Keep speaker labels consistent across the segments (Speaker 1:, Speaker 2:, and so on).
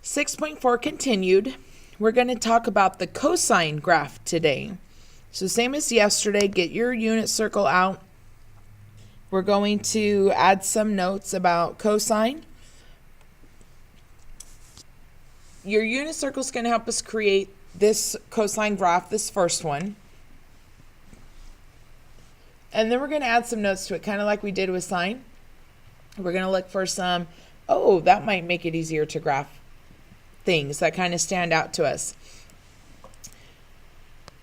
Speaker 1: 6.4 continued. We're going to talk about the cosine graph today. So same as yesterday, get your unit circle out. We're going to add some notes about cosine. Your unit circle is going to help us create this cosine graph, this first one. And then we're going to add some notes to it, kind of like we did with sine. We're going to look for some, that might make it easier to graph things that kind of stand out to us.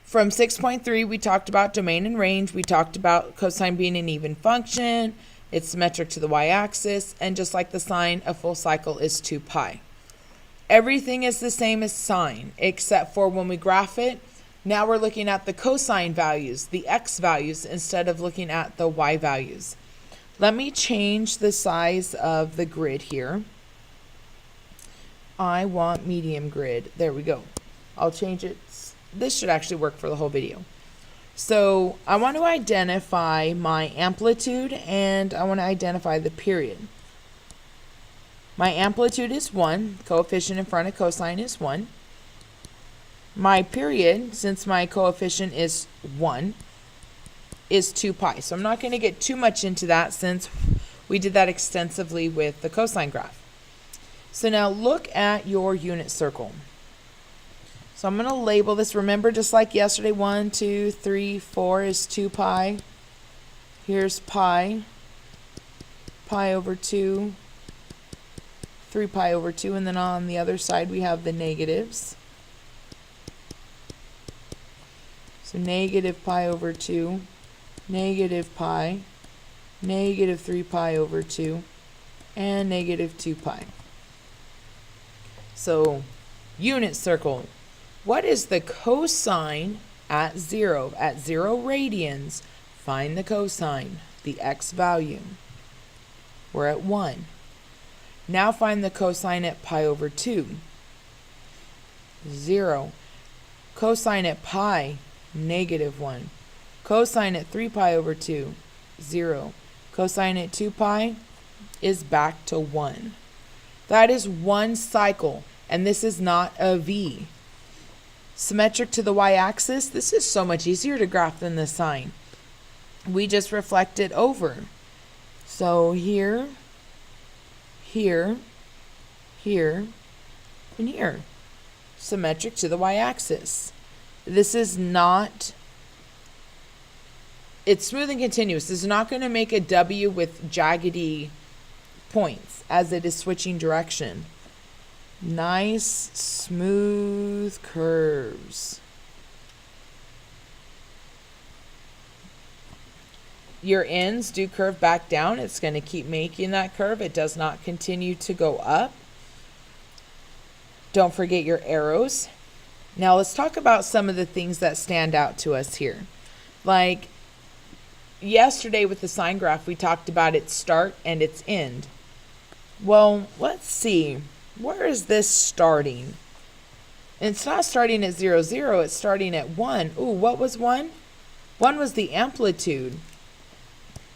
Speaker 1: From 6.3, we talked about domain and range. We talked about cosine being an even function. It's symmetric to the y-axis. And just like the sine, a full cycle is 2 pi. Everything is the same as sine, except for when we graph it, now we're looking at the cosine values, the x values, instead of looking at the y values. Let me change the size of the grid here. I want medium grid. There we go. I'll change it. This should actually work for the whole video. So I want to identify my amplitude and I want to identify the period. My amplitude is 1. Coefficient in front of cosine is 1. My period, since my coefficient is 1, is 2 pi. So I'm not going to get too much into that since we did that extensively with the cosine graph. So now look at your unit circle. So I'm going to label this. Remember, just like yesterday, 1, 2, 3, 4 is 2 pi. Here's pi. Pi over 2. 3 pi over 2. And then on the other side, we have the negatives. So negative pi over 2. Negative pi. Negative 3 pi over 2. And negative 2 pi. So, unit circle. What is the cosine at 0? At 0 radians, find the cosine, the x value. We're at 1. Now find the cosine at pi over 2. 0. Cosine at pi, negative 1. Cosine at 3 pi over 2, 0. Cosine at 2 pi is back to 1. That is one cycle, and this is not a V. Symmetric to the y-axis, this is so much easier to graph than the sine. We just reflect it over. So here, here, here, and here. Symmetric to the y-axis. This is not, it's smooth and continuous. This is not going to make a W with jaggedy points as it is switching direction. Nice, smooth curves. Your ends do curve back down. It's going to keep making that curve. It does not continue to go up. Don't forget your arrows. Now let's talk about some of the things that stand out to us here. Like yesterday with the sine graph, we talked about its start and its end. Well, let's see. Where is this starting? It's not starting at 0, 0. It's starting at 1. Ooh, what was 1? 1 was the amplitude.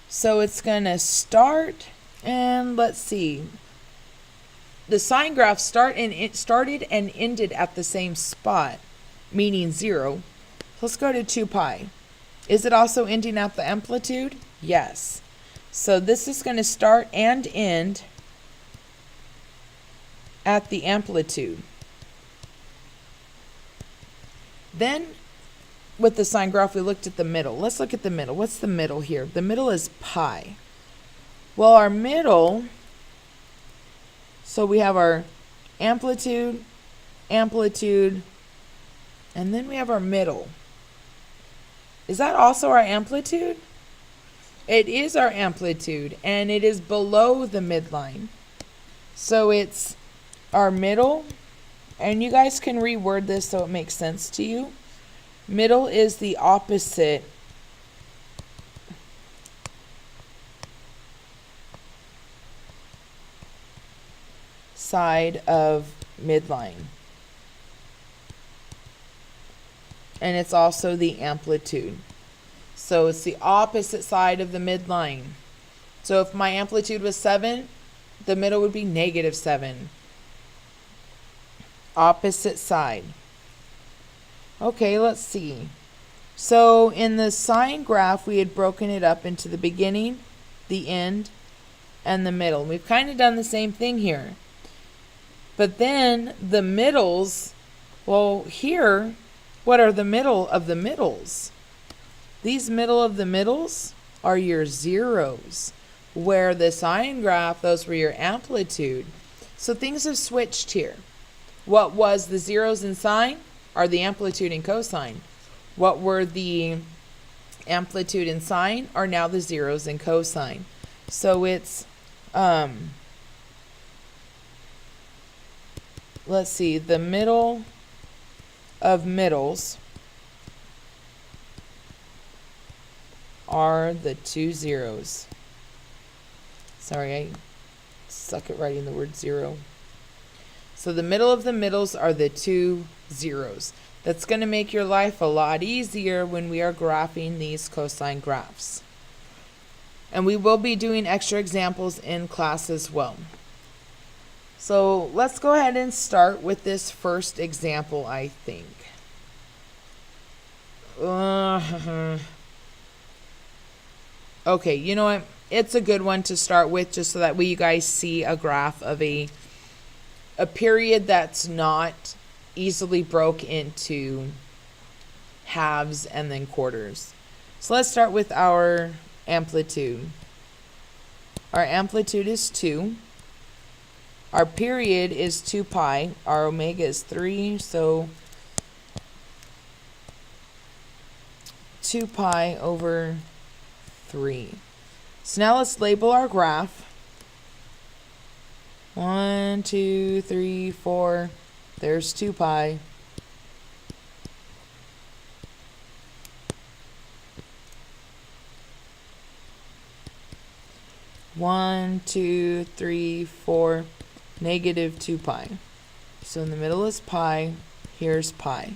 Speaker 1: So it's going to start, and let's see. The sine graph started and ended at the same spot, meaning 0. Let's go to 2 pi. Is it also ending at the amplitude? Yes. So this is going to start and end at the amplitude. Then with the sine graph, we looked at the middle. Let's look at the middle. What's the middle here? The middle is pi. Well, our middle, so we have our amplitude, amplitude, and then we have our middle. Is that also our amplitude? It is our amplitude, and it is below the midline. So it's our middle, and you guys can reword this so it makes sense to you. Middle is the opposite side of midline. And it's also the amplitude. So it's the opposite side of the midline. So if my amplitude was 7, the middle would be -7. opposite side. Okay, let's see. So in the sine graph, we had broken it up into the beginning, the end, and the middle. We've kind of done the same thing here. But then the middles, well, here, what are the middle of the middles? These middle of the middles are your zeros, where the sine graph, those were your amplitude. So things have switched here. What was the zeros in sine are the amplitude and cosine. What were the amplitude and sine are now the zeros and cosine. So it's, let's see, the middle of middles are the two zeros. Sorry, I suck at writing the word zero. So the middle of the middles are the two zeros. That's going to make your life a lot easier when we are graphing these cosine graphs. And we will be doing extra examples in class as well. So let's go ahead and start with this first example, I think. Okay, you know what? It's a good one to start with just so that you guys see a graph of a period that's not easily broke into halves and then quarters. So let's start with our amplitude. Our amplitude is 2. Our period is 2 pi. Our omega is 3, so 2 pi over 3. So now let's label our graph. 1, 2, 3, 4. There's 2 pi. One, 2, 3, 4, negative 2 pi. So in the middle is pi. Here's pi.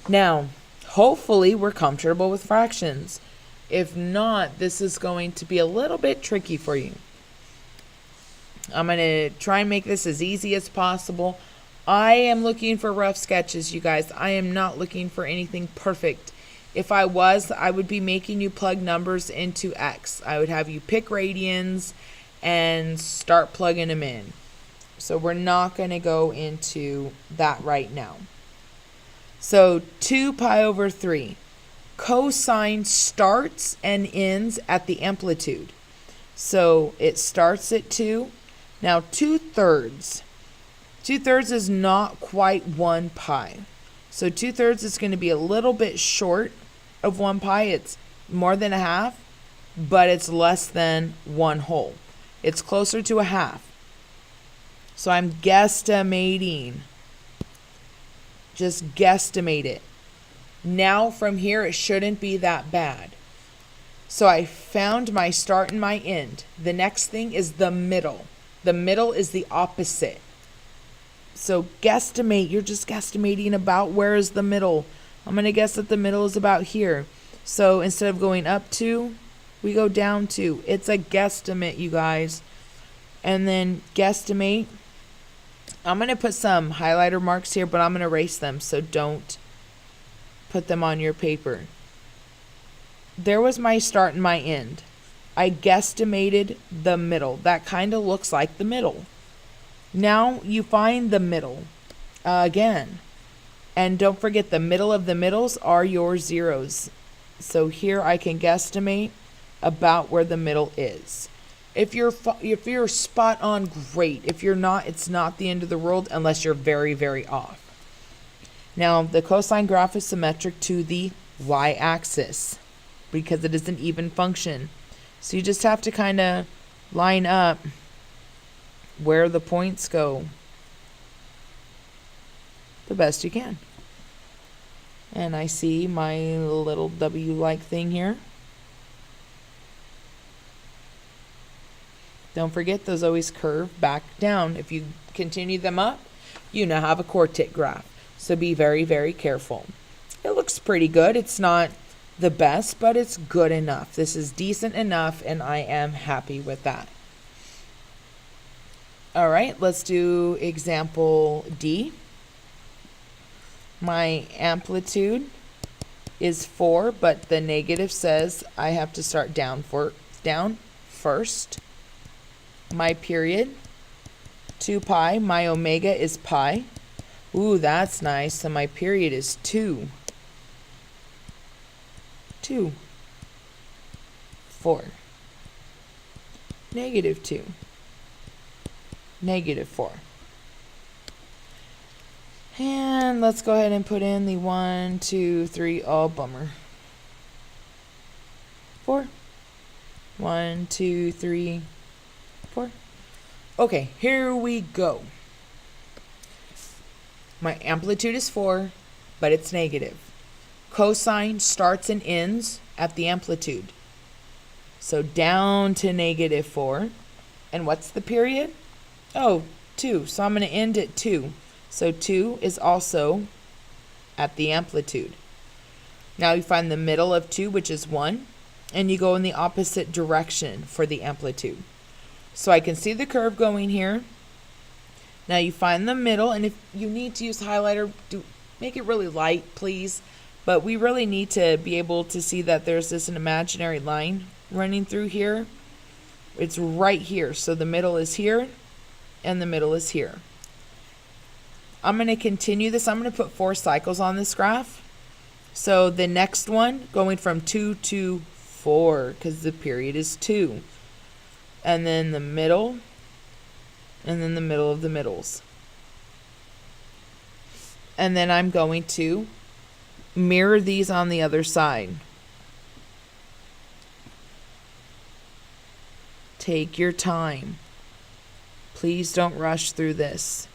Speaker 1: Now, hopefully we're comfortable with fractions. If not, this is going to be a little bit tricky for you. I'm going to try and make this as easy as possible. I am looking for rough sketches, you guys. I am not looking for anything perfect. If I was, I would be making you plug numbers into X. I would have you pick radians and start plugging them in. So we're not going to go into that right now. So 2 pi over 3. Cosine starts and ends at the amplitude. So it starts at 2. Now 2/3. 2/3 is not quite 1 pi. So 2/3 is going to be a little bit short of 1 pi. It's more than a half, but it's less than 1 whole. It's closer to a half. So I'm guesstimating. Just guesstimate it. Now from here, it shouldn't be that bad. So I found my start and my end. The next thing is the middle. The middle is the opposite. So guesstimate, you're just guesstimating about where is the middle. I'm going to guess that the middle is about here. So instead of going up 2, we go down 2. It's a guesstimate, you guys. And then guesstimate. I'm going to put some highlighter marks here, but I'm going to erase them, so don't put them on your paper. There was my start and my end. I guesstimated the middle. That kind of looks like the middle. Now you find the middle again. And don't forget, the middle of the middles are your zeros. So here I can guesstimate about where the middle is. If you're spot on, great. If you're not, it's not the end of the world unless you're very, very off. Now, the cosine graph is symmetric to the y-axis because it is an even function. So you just have to kind of line up where the points go the best you can. And I see my little W-like thing here. Don't forget, those always curve back down. If you continue them up, you now have a quartic graph. So be very, very careful. It looks pretty good. It's not the best, but it's good enough. This is decent enough, and I am happy with that. All right, let's do example D. My amplitude is 4, but the negative says I have to start down first. My period, 2 pi. My omega is pi. Ooh, that's nice. So my period is 2. 2. 4. Negative 2. Negative 4. And let's go ahead and put in the 1, 2, 3. Oh, bummer. 4. 1, 2, 3, 4. Okay, here we go. My amplitude is 4, but it's negative. Cosine starts and ends at the amplitude. So down to negative 4. And what's the period? Oh, 2. So I'm going to end at 2. So 2 is also at the amplitude. Now you find the middle of 2, which is 1, and you go in the opposite direction for the amplitude. So I can see the curve going here. Now you find the middle, and if you need to use highlighter, make it really light, please. But we really need to be able to see that there's an imaginary line running through here. It's right here. So the middle is here, and the middle is here. I'm going to continue this. I'm going to put 4 cycles on this graph. So the next one, going from 2 to 4, because the period is 2. And then the middle, and then the middle of the middles. And then I'm going to mirror these on the other side. Take your time. Please don't rush through this.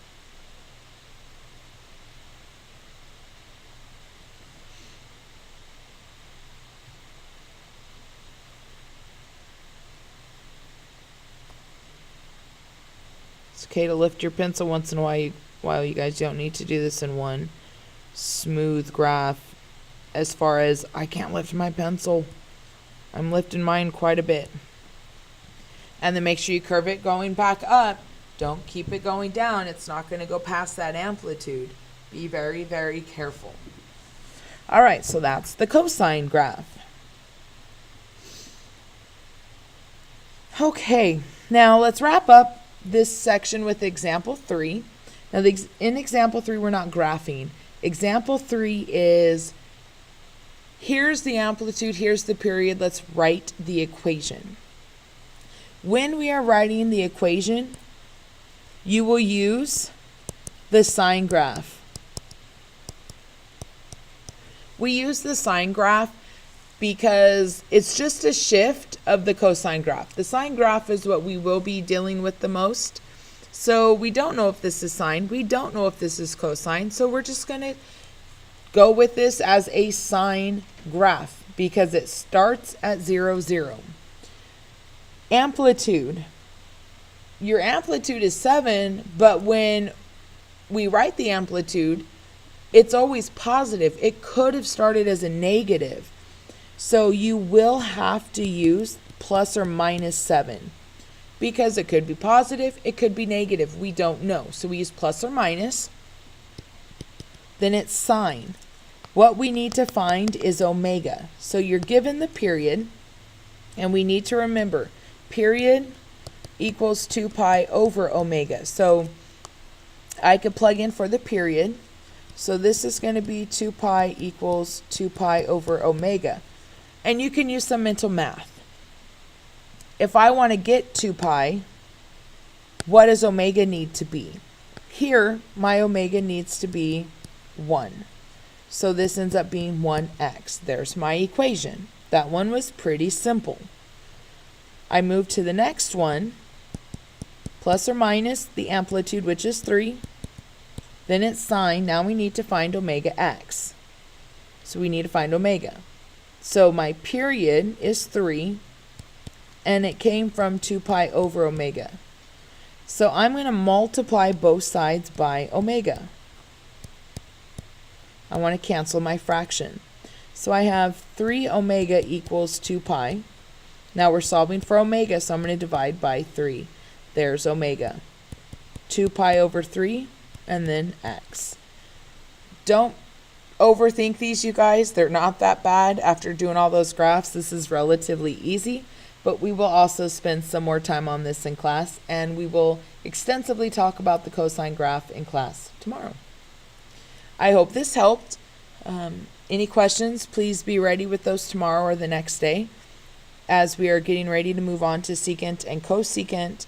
Speaker 1: It's okay to lift your pencil once in a while. You guys don't need to do this in one smooth graph. As far as I can't lift my pencil, I'm lifting mine quite a bit. And then make sure you curve it going back up. Don't keep it going down. It's not going to go past that amplitude. Be very, very careful. All right, so that's the cosine graph. Okay, now let's wrap up this section with example 3. Now in example 3 we're not graphing. Example 3 is, here's the amplitude, here's the period, let's write the equation. When we are writing the equation, you will use the sine graph. We use the sine graph because it's just a shift of the cosine graph. The sine graph is what we will be dealing with the most. So we don't know if this is sine. We don't know if this is cosine. So we're just going to go with this as a sine graph because it starts at 0, 0. Amplitude. Your amplitude is 7, but when we write the amplitude, it's always positive. It could have started as a negative. So you will have to use plus or minus 7 because it could be positive, it could be negative. We don't know. So we use plus or minus. Then it's sine. What we need to find is omega. So you're given the period, and we need to remember period equals 2 pi over omega. So I could plug in for the period. So this is going to be 2 pi equals 2 pi over omega. And you can use some mental math. If I want to get 2 pi, what does omega need to be? Here, my omega needs to be 1. So this ends up being 1x. There's my equation. That one was pretty simple. I move to the next one. Plus or minus the amplitude, which is 3. Then it's sine. Now we need to find omega x. So we need to find omega. So my period is 3, and it came from 2 pi over omega. So I'm going to multiply both sides by omega. I want to cancel my fraction. So I have 3 omega equals 2 pi. Now we're solving for omega, so I'm going to divide by 3. There's omega. 2 pi over 3, and then x. Don't overthink these, you guys. They're not that bad. After doing all those graphs, this is relatively easy, but we will also spend some more time on this in class, and we will extensively talk about the cosine graph in class tomorrow. I hope this helped. Any questions, please be ready with those tomorrow or the next day. As we are getting ready to move on to secant and cosecant,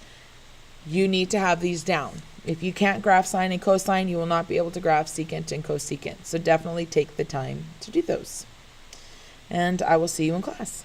Speaker 1: you need to have these down. If you can't graph sine and cosine, you will not be able to graph secant and cosecant. So definitely take the time to do those. And I will see you in class.